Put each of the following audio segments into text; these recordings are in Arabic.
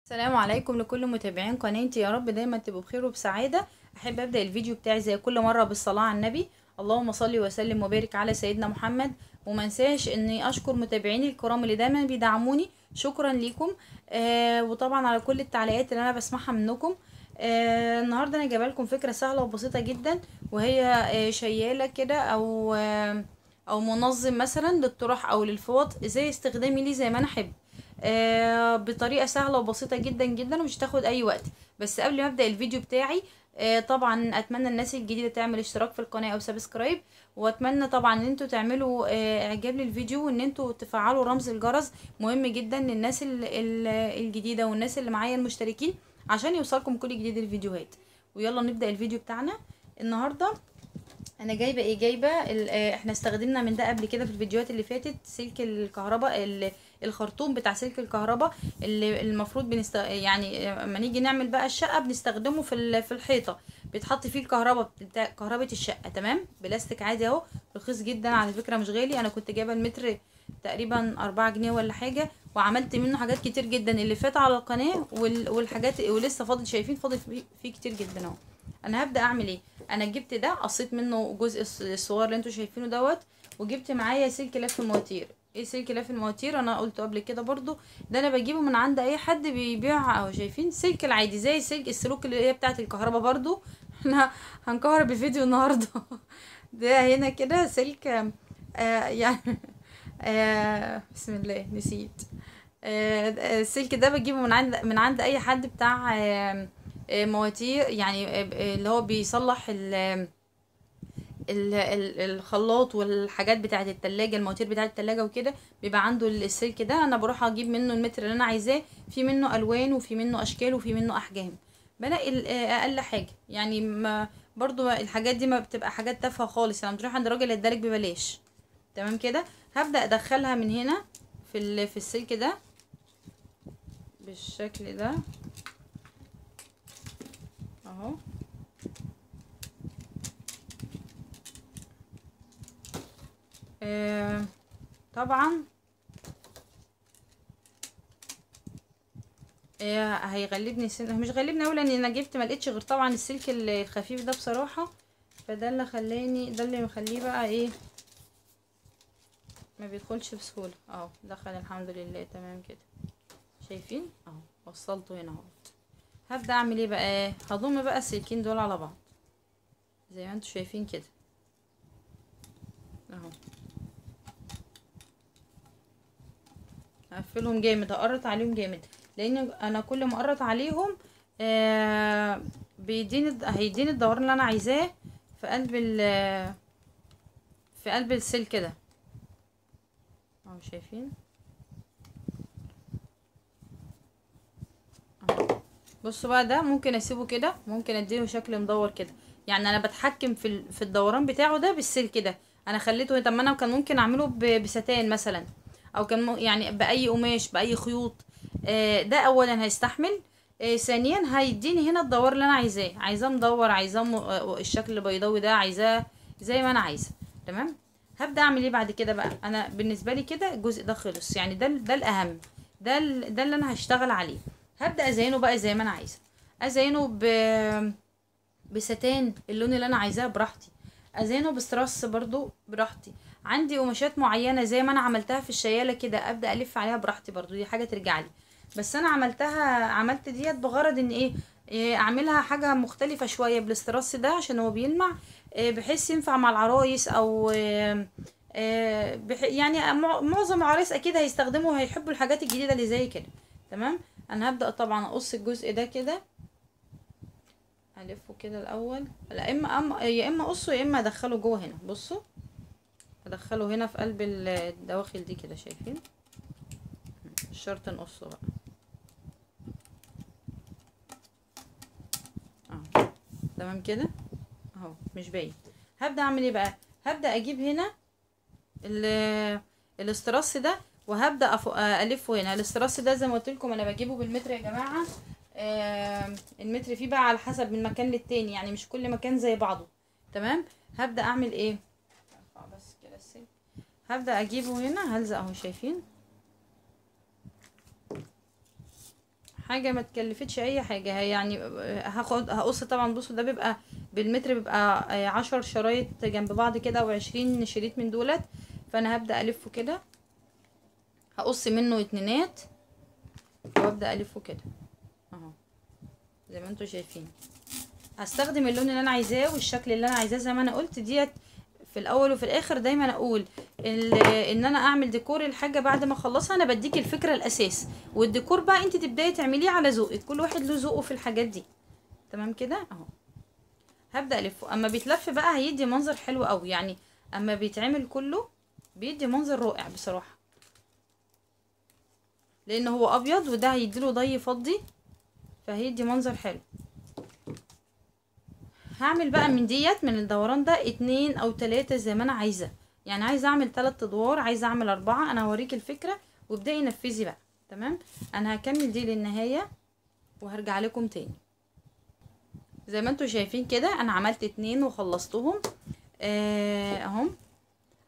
السلام عليكم لكل متابعين قناتي، يا رب دايما تبقوا بخير وبسعادة. احب ابدا الفيديو بتاعي زي كل مره بالصلاه على النبي. اللهم صل وسلم وبارك على سيدنا محمد. وما انساش اني اشكر متابعيني الكرام اللي دايما بيدعموني، شكرا ليكم. وطبعا على كل التعليقات اللي انا بسمعها منكم. النهارده انا جايبه لكم فكره سهله وبسيطه جدا، وهي شياله كده او منظم مثلا للطرح او للفوط، زي استخدامي ليه زي ما انا احب. بطريقه سهله وبسيطه جدا جدا ومش تاخد اي وقت. بس قبل ما ابدا الفيديو بتاعي، طبعا اتمنى الناس الجديده تعمل اشتراك في القناه او سبسكرايب، واتمنى طبعا ان انتوا تعملوا اعجاب للفيديو، وان انتوا تفعلوا رمز الجرس. مهم جدا للناس الجديده والناس اللي معايا المشتركين، عشان يوصلكم كل جديد الفيديوهات. ويلا نبدا الفيديو بتاعنا النهارده. انا جايبه احنا استخدمنا من ده قبل كده في الفيديوهات اللي فاتت، سلك الكهرباء، الخرطوم بتاع سلك الكهرباء اللي المفروض يعني لما نيجي نعمل بقى الشقه بنستخدمه في الحيطه، بيتحط فيه الكهرباء بتاع كهرباء الشقه. تمام، بلاستيك عادي اهو، رخيص جدا على فكره، مش غالي. انا كنت جايبه المتر تقريبا 4 جنيه ولا حاجه، وعملت منه حاجات كتير جدا اللي فات على القناه، والحاجات ولسه فاضل، شايفين فاضل فيه كتير جدا اهو. انا هبدا اعمل ايه. انا جبت ده، قصيت منه جزء الصغير اللي انتوا شايفينه دوت، وجبت معايا سلك لف المواتير. ايه سلك لف المواتير؟ انا قلته قبل كده برضو، ده انا بجيبه من عند اي حد بيبيع، اهو شايفين سلك العادي زي سلك السلوك اللي هي بتاعه الكهرباء برضو. احنا هنكهرب الفيديو النهارده. ده هنا كده سلك يعني بسم الله نسيت. السلك ده بجيبه من عند اي حد بتاع مواتير، يعني اللي هو بيصلح الخلاط والحاجات بتاعه التلاجة، المواتير بتاعه التلاجة وكده، بيبقى عنده السلك ده. انا بروح اجيب منه المتر اللي انا عايزاه، في منه الوان وفي منه اشكال وفي منه احجام. بلاقي اقل حاجه، يعني ما برضو الحاجات دي ما بتبقى حاجات تافهه خالص، لما تروح عند راجل يدالك ببلاش. تمام كده. هبدا ادخلها من هنا في السلك ده بالشكل ده اهو. طبعا هيغلبني مش غلبني اوي، لان انا جبت ما لقيتش غير طبعا السلك الخفيف ده بصراحه. فده اللي خلاني، ده اللي مخليه بقى ايه، ما بيدخلش بسهوله. اهو دخل الحمد لله، تمام كده. شايفين اهو، وصلته هنا اهو. هبدا اعمل ايه بقى، هضم بقى السلكين دول على بعض زي ما انتوا شايفين كده اهو. هقفلهم جامد، هقرط عليهم جامد، لان انا كل ما اقرط عليهم هيديني الدوران اللي انا عايزاه في قلب في قلب السلك ده اهو. شايفين اهو. بصوا بقى، ده ممكن اسيبه كده، ممكن اديله شكل مدور كده، يعني انا بتحكم في الدوران بتاعه ده بالسلك ده. انا خليته، طب ما انا كان ممكن اعمله بستان مثلا، او كان يعني باي قماش باي خيوط. ده اولا هيستحمل، ثانيا هيديني هنا الدوار اللي انا عايزاه مدور، عايزاه الشكل البيضاوي ده، عايزاه زي ما انا عايزه. تمام. هبدا اعمل ايه بعد كده بقى. انا بالنسبه لي كده الجزء ده خلص، يعني ده الاهم، ده اللي انا هشتغل عليه. هبدا ازينه بقى زي ما انا عايزه، ازينه بستان اللون اللي انا عايزاه براحتي، ازينه بسترس برضو براحتي. عندي قماشات معينه زي ما انا عملتها في الشياله كده، ابدا الف عليها براحتي برضو، دي حاجه ترجع لي. بس انا عملت ديت بغرض ان إيه اعملها حاجه مختلفه شويه بالاسترس ده، عشان هو بيلمع، بحيث ينفع مع العرايس، او يعني معظم العرايس اكيد هيستخدموا، هيحبوا الحاجات الجديده اللي زي كده. تمام. انا هبدا طبعا اقص الجزء ده كده، الفه كده الاول، لا يا اما اقصه يا اما ادخله جوه هنا. بصوا، ادخله هنا في قلب الدواخل دي كده، شايفين؟ مش شرط نقصه بقى اهو. تمام كده اهو، مش باين. هبدا اعمل ايه بقى، هبدا اجيب هنا الاسترس ده، وهبدا الفه هنا. الاسترس ده زي ما قلت لكم انا بجيبه بالمتر يا جماعه. المتر فيه بقى على حسب من مكان للتاني، يعني مش كل مكان زي بعضه. تمام. هبدا اعمل ايه، ارفع بس كده السلك. هبدا اجيبه هنا، هلزق اهو، شايفين؟ حاجه ما تكلفتش اي حاجه. هي يعني هقص طبعا. بصوا ده بيبقى بالمتر، بيبقى 10 شرايط جنب بعض كده او 20 شريط من دولت. فانا هبدا الفه كده، هقص منه اتنينات وابدا الفه كده اهو زي ما انتوا شايفين. هستخدم اللون اللي انا عايزاه والشكل اللي انا عايزاه زي ما انا قلت. ديت في الاول وفي الاخر دايما اقول ان انا اعمل ديكور الحاجه بعد ما اخلصها. انا بديك الفكره الاساس، والديكور بقى انت تبداي تعمليه على ذوقك. كل واحد له ذوقه في الحاجات دي. تمام كده اهو. هبدا الفه. اما بيتلف بقى هيدي منظر حلو قوي يعني. اما بيتعمل كله بيدي منظر رائع بصراحه، لان هو ابيض وده هيديله ضي فضي، فهيدي منظر حلو. هعمل بقى من ديت من الدوران ده 2 أو 3 زي ما انا عايزه. يعني عايزه اعمل 3 ادوار، عايزه اعمل 4. انا هوريك الفكره وابداي نفذي بقى. تمام. انا هكمل دي للنهايه وهرجع لكم تاني. زي ما انتوا شايفين كده انا عملت 2 وخلصتهم اهم.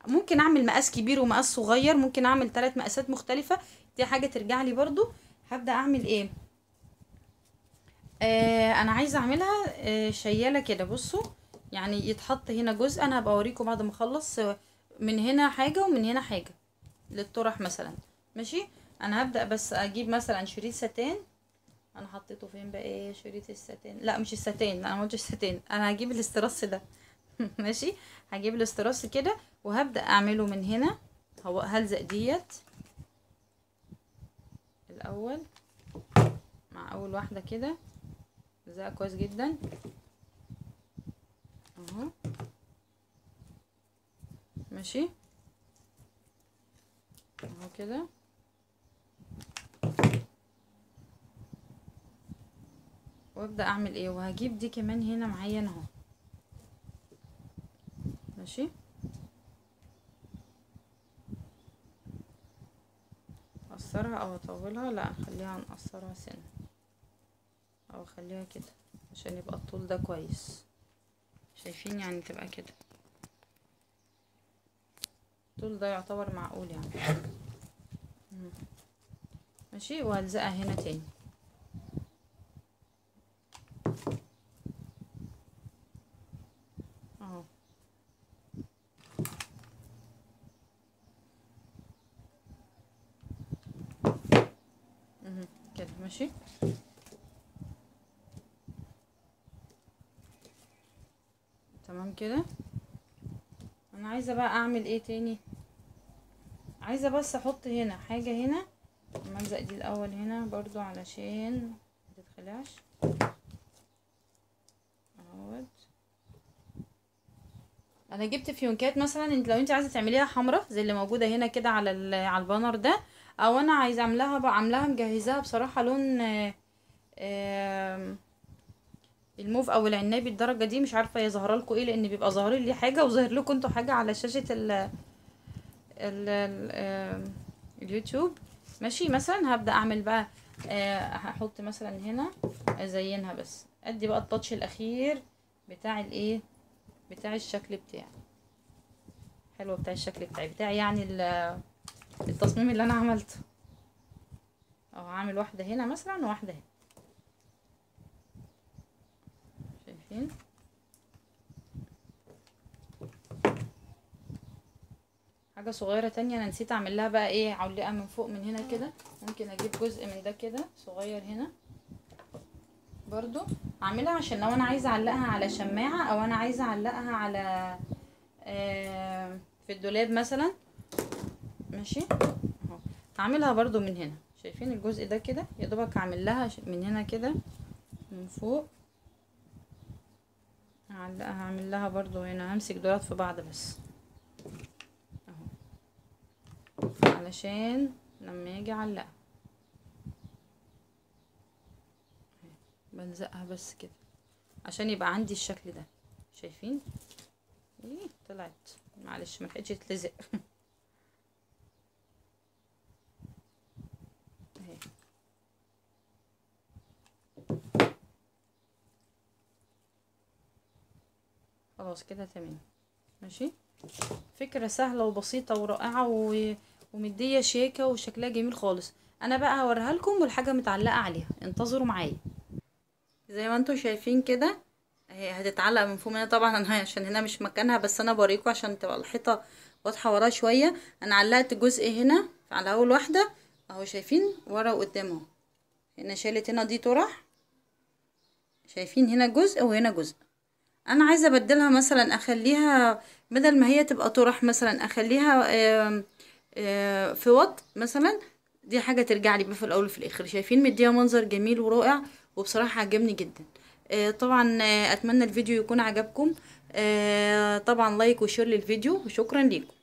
ممكن اعمل مقاس كبير ومقاس صغير، ممكن اعمل 3 مقاسات مختلفه، دي حاجه ترجع لي برضو. هبدا اعمل ايه؟ انا عايزه اعملها شياله كده. بصوا يعني يتحط هنا جزء، انا هبقى اوريكم بعد ما اخلص. من هنا حاجه ومن هنا حاجه للطرح مثلا. ماشي. انا هبدا بس اجيب مثلا شريط ستان. انا حطيته فين بقى؟ ايه شريط الستان؟ لا مش الستان، انا ما قلتش الستان، انا هجيب الاسترس ده. ماشي. هجيب الاسترس كده وهبدا اعمله من هنا. هلزق ديت الاول مع اول واحده كده، الزقها كويس جدا اهو. ماشي اهو كده. وابدا اعمل ايه؟ وهجيب دي كمان هنا معايا اهو. ماشي. اقصرها او اطولها؟ لا خليها نقصرها سنه او خليها كده عشان يبقى الطول ده كويس. شايفين يعني تبقى كده الطول ده يعتبر معقول يعني. ماشي. وهلزقها هنا تاني اهو. كده ماشي. تمام كده. انا عايزه بقى اعمل ايه تاني؟ عايزه بس احط هنا حاجه هنا. الملزق دي الاول هنا برضو علشان متتخلعش اهوت. انا جبت فيونكات مثلا. انت لو انت عايزه تعمليها حمراء زي اللي موجوده هنا كده على البانر ده، او انا عايزه اعملها بقى عاملاها مجهزاها بصراحه لون الموف او العنابي الدرجه دي. مش عارفه هي ظاهره لكم ايه، لان بيبقى ظاهر لي حاجه وظاهر لكم انتوا حاجه على شاشه ال اليوتيوب. ماشي. مثلا هبدا اعمل بقى هحط مثلا هنا ازينها بس ادي بقى التاتش الاخير بتاع الايه، بتاع الشكل بتاعي. حلو بتاع الشكل بتاعي يعني التصميم اللي انا عملته. او هعمل واحده هنا مثلا وواحده هنا. شايفين؟ حاجه صغيره تانية انا نسيت اعمل لها بقى ايه، علقه من فوق من هنا كده. ممكن اجيب جزء من ده كده صغير هنا برضو اعملها عشان لو انا عايزه اعلقها على شماعه او انا عايزه اعلقها على في الدولاب مثلا. ماشي اهو. هعملها برضو من هنا. شايفين الجزء ده كده يا دوبك هعمل لها من هنا كده من فوق. هعلقها هعمل لها برضو هنا. همسك دولات في بعض بس اهو علشان لما يجي اعلقها بلزقها بس كده عشان يبقى عندي الشكل ده. شايفين؟ ايه طلعت معلش ملحقتش تتلزق. اهي خلاص كده تمام. ماشي. فكرة سهلة وبسيطة ورائعة ومدية شياكة وشكلها جميل خالص. انا بقى هوريها لكم والحاجه متعلقه عليها، انتظروا معايا. زي ما انتم شايفين كده هي هتتعلق من فوق. انا طبعا انا عشان هنا مش مكانها، بس انا بوريكم عشان تبقى الحيطه واضحه وراها شويه. انا علقت جزء هنا على اول واحده اهو، شايفين ورا وقدام اهو. هنا شالت هنا دي طرح، شايفين هنا جزء وهنا جزء. انا عايزه ابدلها مثلا، اخليها بدل ما هي تبقى طرح مثلا اخليها في وط مثلا. دي حاجه ترجع لي بقى في الاول وفي الاخر. شايفين مديها منظر جميل ورائع، وبصراحه عجبني جدا. طبعا اتمنى الفيديو يكون عجبكم. طبعا لايك وشير للفيديو، وشكرا ليكم.